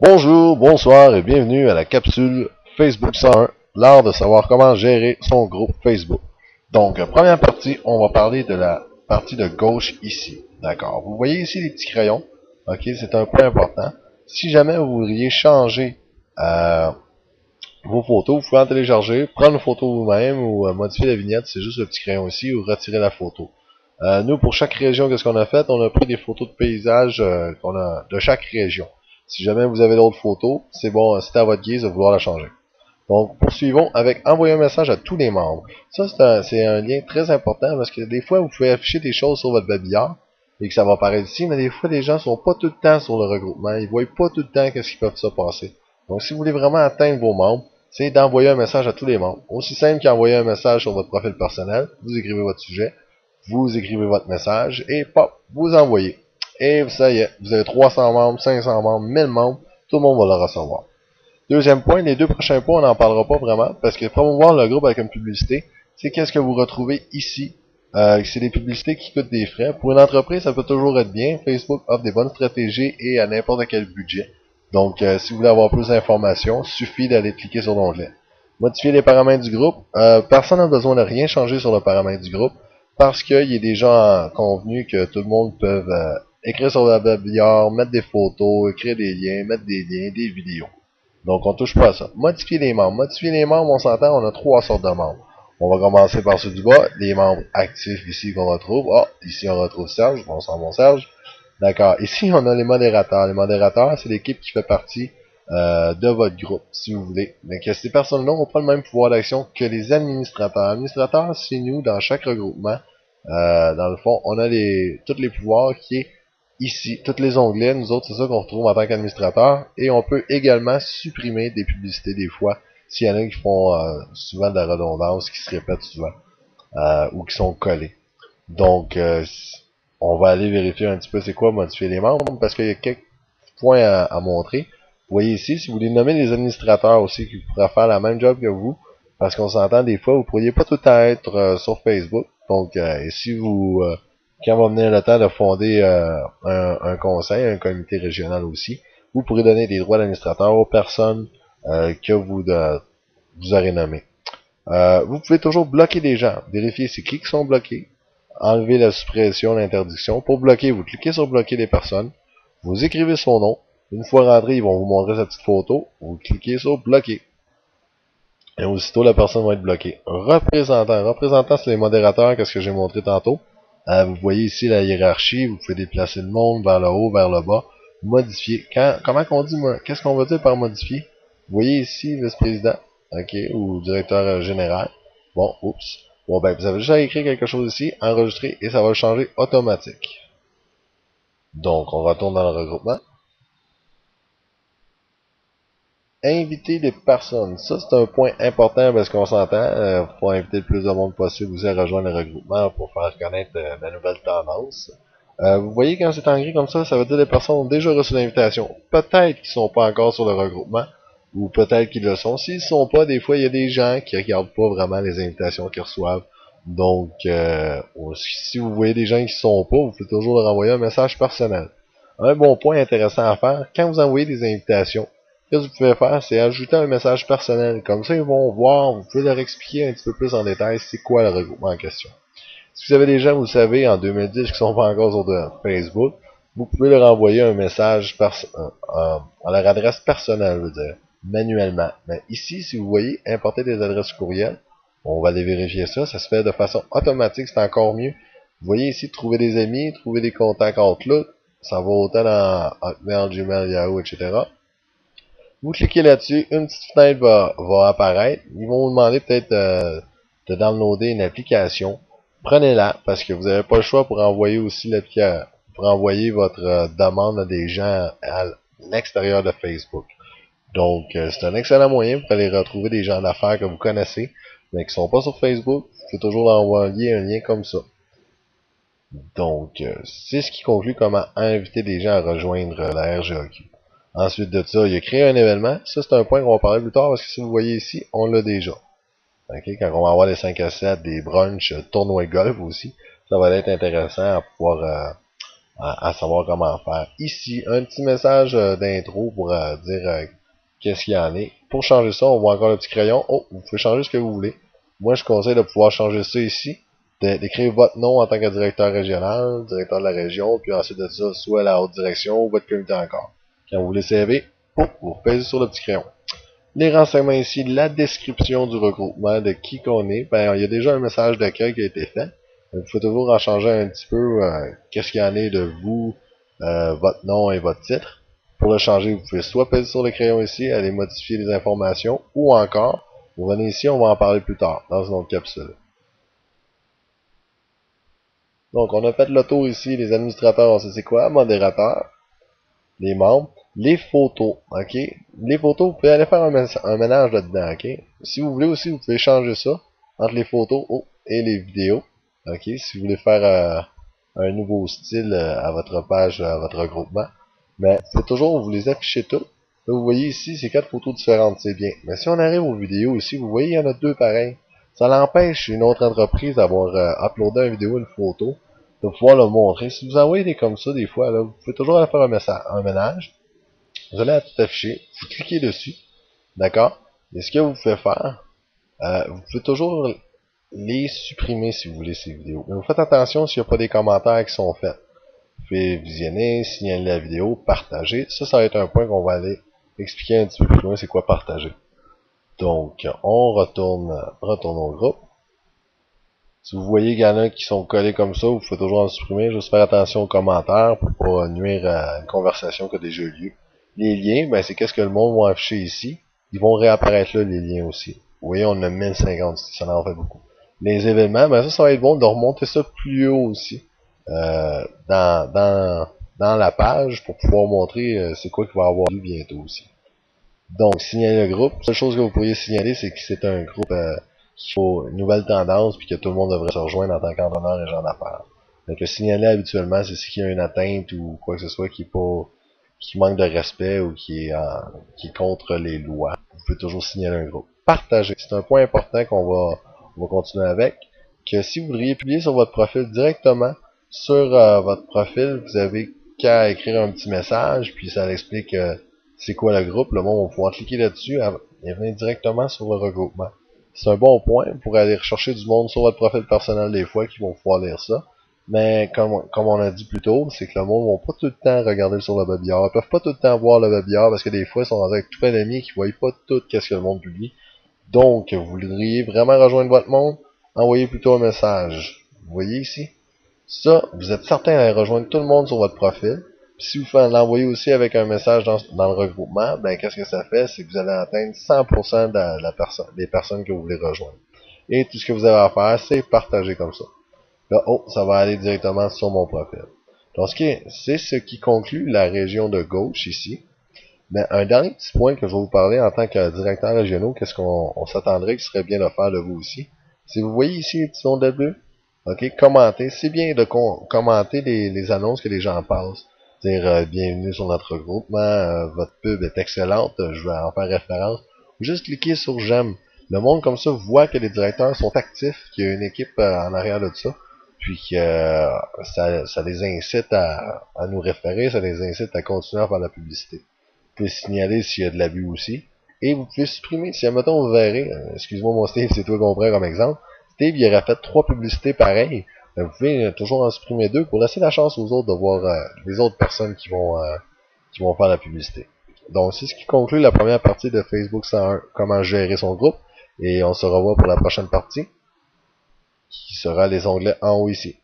Bonjour, bonsoir et bienvenue à la capsule Facebook 101, l'art de savoir comment gérer son groupe Facebook. Donc, première partie, on va parler de la partie de gauche ici. D'accord. Vous voyez ici les petits crayons. Ok, c'est un point important. Si jamais vous voudriez changer vos photos, vous pouvez en télécharger, prendre une photo vous-même ou modifier la vignette, c'est juste le petit crayon ici, ou retirer la photo. Nous, pour chaque région, qu'est-ce qu'on a fait? On a pris des photos de paysages qu'on a de chaque région. Si jamais vous avez d'autres photos, c'est bon, c'est à votre guise de vouloir la changer. Donc, poursuivons avec envoyer un message à tous les membres. Ça, c'est un lien très important parce que des fois, vous pouvez afficher des choses sur votre babillard et que ça va apparaître ici, mais des fois, les gens sont pas tout le temps sur le regroupement. Ils voient pas tout le temps qu'est-ce qui peut se passer. Donc, si vous voulez vraiment atteindre vos membres, c'est d'envoyer un message à tous les membres. Aussi simple qu'envoyer un message sur votre profil personnel. Vous écrivez votre sujet, vous écrivez votre message et pop, vous envoyez. Et ça y est, vous avez 300 membres, 500 membres, 1000 membres, tout le monde va le recevoir. Deuxième point, les deux prochains points, on n'en parlera pas vraiment, parce que promouvoir le groupe avec une publicité, c'est qu'est-ce que vous retrouvez ici. C'est des publicités qui coûtent des frais. Pour une entreprise, ça peut toujours être bien. Facebook offre des bonnes stratégies et à n'importe quel budget. Donc, si vous voulez avoir plus d'informations, suffit d'aller cliquer sur l'onglet. Modifier les paramètres du groupe. Personne n'a besoin de rien changer sur le paramètre du groupe, parce qu'il y a des gens convenus que tout le monde peut écrire sur la babillard, mettre des photos, écrire des liens, mettre des liens, des vidéos. Donc, on touche pas à ça. Modifier les membres. Modifier les membres, on s'entend, on a trois sortes de membres. On va commencer par ceux du bas, les membres actifs ici qu'on retrouve. Ah, ici on retrouve Serge. Bonsoir mon Serge. D'accord. Ici, on a les modérateurs. Les modérateurs, c'est l'équipe qui fait partie de votre groupe, si vous voulez. Mais que ces personnes-là n'ont pas le même pouvoir d'action que les administrateurs. Administrateurs, c'est nous, dans chaque regroupement. Dans le fond, on a tous les pouvoirs qui est ici, tous les onglets, nous autres, c'est ça qu'on retrouve en tant qu'administrateur. Et on peut également supprimer des publicités des fois, s'il y en a qui font souvent de la redondance, qui se répètent souvent, ou qui sont collés. Donc, on va aller vérifier un petit peu c'est quoi modifier les membres, parce qu'il y a quelques points à montrer. Vous voyez ici, si vous voulez nommer des administrateurs aussi qui pourraient faire la même job que vous, parce qu'on s'entend des fois, vous pourriez pas tout le temps être sur Facebook. Donc, et si vous quand va venir le temps de fonder un conseil, un comité régional aussi, vous pourrez donner des droits d'administrateur aux personnes que vous aurez nommées. Vous pouvez toujours bloquer des gens, vérifier c'est qui sont bloqués, enlever la suppression, l'interdiction. Pour bloquer, vous cliquez sur bloquer les personnes, vous écrivez son nom, une fois rentré, ils vont vous montrer sa petite photo, vous cliquez sur bloquer. Et aussitôt, la personne va être bloquée. Représentant, c'est les modérateurs, qu'est-ce que j'ai montré tantôt. Vous voyez ici la hiérarchie, vous pouvez déplacer le monde vers le haut, vers le bas, modifier. Comment qu'on dit, qu'est-ce qu'on veut dire par modifier? Vous voyez ici, vice-président, ok, ou directeur général. Bon, oups. Bon, ben, vous avez déjà écrit quelque chose ici, enregistré, et ça va changer automatique. Donc, on retourne dans le regroupement. Inviter des personnes. Ça, c'est un point important parce qu'on s'entend. Faut inviter le plus de monde possible aussi à rejoindre le regroupement pour faire connaître la nouvelle tendance. Vous voyez quand c'est en gris comme ça veut dire que les personnes ont déjà reçu l'invitation. Peut-être qu'ils sont pas encore sur le regroupement, ou peut-être qu'ils le sont. S'ils ne sont pas, des fois, il y a des gens qui regardent pas vraiment les invitations qu'ils reçoivent. Donc, si vous voyez des gens qui ne sont pas, vous pouvez toujours leur envoyer un message personnel. Un bon point intéressant à faire, quand vous envoyez des invitations, ce que vous pouvez faire, c'est ajouter un message personnel. Comme ça, ils vont voir, vous pouvez leur expliquer un petit peu plus en détail c'est quoi le regroupement en question. Si vous avez des gens, vous le savez, en 2010 qui sont pas encore sur Facebook, vous pouvez leur envoyer un message à leur adresse personnelle, je veux dire, manuellement. Mais ici, si vous voyez, importer des adresses courriel, on va aller vérifier ça. Ça se fait de façon automatique, c'est encore mieux. Vous voyez ici, trouver des amis, trouver des contacts Outlook, ça va autant dans Hotmail, Gmail, Yahoo, etc. Vous cliquez là-dessus, une petite fenêtre va apparaître. Ils vont vous demander peut-être de downloader une application. Prenez-la, parce que vous n'avez pas le choix pour envoyer aussi pour envoyer votre demande à des gens à l'extérieur de Facebook. Donc, c'est un excellent moyen pour aller retrouver des gens d'affaires que vous connaissez, mais qui sont pas sur Facebook. Vous pouvez toujours leur envoyer un lien comme ça. Donc, c'est ce qui conclut comment inviter des gens à rejoindre la RGAQ. Ensuite de ça, il a créé un événement. Ça, c'est un point qu'on va parler plus tard parce que si vous voyez ici, on l'a déjà. Okay? Quand on va avoir les 5 à 7, des brunchs, tournois de golf aussi, ça va être intéressant à pouvoir à savoir comment faire. Ici, un petit message d'intro pour dire qu'est-ce qu'il y en est. Pour changer ça, on voit encore le petit crayon. Oh, vous pouvez changer ce que vous voulez. Moi, je conseille de pouvoir changer ça ici, d'écrire votre nom en tant que directeur régional, directeur de la région, puis ensuite de ça, soit la haute direction ou votre comité encore. Quand vous voulez saver, vous repèsez sur le petit crayon. Les renseignements ici, la description du regroupement, de qui qu'on est. Ben, il y a déjà un message d'accueil qui a été fait. Il faut toujours en changer un petit peu qu'est-ce qu'il y en est de vous, votre nom et votre titre. Pour le changer, vous pouvez soit peser sur le crayon ici, aller modifier les informations, ou encore, vous venez ici, on va en parler plus tard, dans une autre capsule. Donc, on a fait le tour ici, les administrateurs, on sait c'est quoi, modérateur, les membres, les photos, ok? Les photos, vous pouvez aller faire un ménage là-dedans, ok? Si vous voulez aussi, vous pouvez changer ça entre les photos et les vidéos, ok? Si vous voulez faire un nouveau style à votre page, à votre regroupement. Mais il faut toujours vous les afficher toutes. Là, vous voyez ici, c'est 4 photos différentes, c'est bien. Mais si on arrive aux vidéos ici, vous voyez, il y en a 2 pareils. Ça l'empêche une autre entreprise d'avoir uploadé une vidéo, une photo, de pouvoir le montrer. Si vous envoyez des comme ça, des fois, là, vous pouvez toujours aller faire un ménage. Vous allez à tout afficher, vous cliquez dessus, d'accord? Et ce que vous pouvez faire, vous pouvez toujours les supprimer si vous voulez ces vidéos. Mais vous faites attention s'il n'y a pas des commentaires qui sont faits. Vous pouvez visionner, signaler la vidéo, partager. Ça va être un point qu'on va aller expliquer un petit peu plus loin, c'est quoi partager. Donc, on retourne au groupe. Si vous voyez qu'il y en a qui sont collés comme ça, vous pouvez toujours en supprimer. Juste faire attention aux commentaires pour pas nuire à une conversation qui a déjà eu lieu. Les liens, ben c'est qu'est-ce que le monde va afficher ici. Ils vont réapparaître là, les liens aussi. Vous voyez, on en a 1050, ça en fait beaucoup. Les événements, ben ça va être bon de remonter ça plus haut aussi. Dans la page pour pouvoir montrer c'est quoi qui va avoir lieu bientôt aussi. Donc, signaler le groupe. La seule chose que vous pourriez signaler, c'est que c'est un groupe qui faut une nouvelle tendance puis que tout le monde devrait se rejoindre en tant qu'entrepreneur et gens d'affaires. Donc, le signaler habituellement, c'est s'il y a une atteinte ou quoi que ce soit qui est pas qui manque de respect ou qui est contre les lois. Vous pouvez toujours signaler un groupe. Partager. C'est un point important on va continuer avec. Que si vous voudriez publier sur votre profil directement, sur votre profil, vous avez qu'à écrire un petit message, puis ça explique c'est quoi le groupe. Le monde va pouvoir cliquer là-dessus et venir directement sur le regroupement. C'est un bon point pour aller rechercher du monde sur votre profil personnel des fois qui vont pouvoir lire ça. Mais comme on a dit plus tôt, c'est que le monde ne va pas tout le temps regarder sur le webillard. Ils peuvent pas tout le temps voir le webillard parce que des fois ils sont avec tout plein d'amis qui ne voient pas tout qu'est-ce que le monde publie. Donc, vous voudriez vraiment rejoindre votre monde, envoyez plutôt un message. Vous voyez ici? Ça, vous êtes certain d'aller rejoindre tout le monde sur votre profil. Puis si vous l'envoyez aussi avec un message dans le regroupement, ben qu'est-ce que ça fait? C'est que vous allez atteindre 100% des personnes que vous voulez rejoindre. Et tout ce que vous avez à faire, c'est partager comme ça. Là, ça va aller directement sur mon profil. Donc, c'est ce qui conclut la région de gauche ici. Mais un dernier petit point que je vais vous parler en tant que directeur régional, qu'est-ce qu'on s'attendrait qu'il serait bien de faire de vous aussi. Si vous voyez ici les petits ondes de bleu, ok, commentez. C'est bien de commenter les annonces que les gens passent. Dire bienvenue sur notre regroupement, votre pub est excellente, je vais en faire référence. Juste cliquez sur j'aime. Le monde comme ça voit que les directeurs sont actifs, qu'il y a une équipe en arrière de ça, puis que ça les incite à nous référer, ça les incite à continuer à faire de la publicité. Vous pouvez signaler s'il y a de l'abus aussi. Et vous pouvez supprimer, si admettons vous verrez, excuse-moi mon Steve, c'est toi qu'on prend comme exemple, Steve il aurait fait 3 publicités pareilles, vous pouvez toujours en supprimer 2 pour laisser la chance aux autres de voir les autres personnes qui vont faire la publicité. Donc c'est ce qui conclut la première partie de Facebook 101, comment gérer son groupe, et on se revoit pour la prochaine partie, qui sera les onglets en haut ici.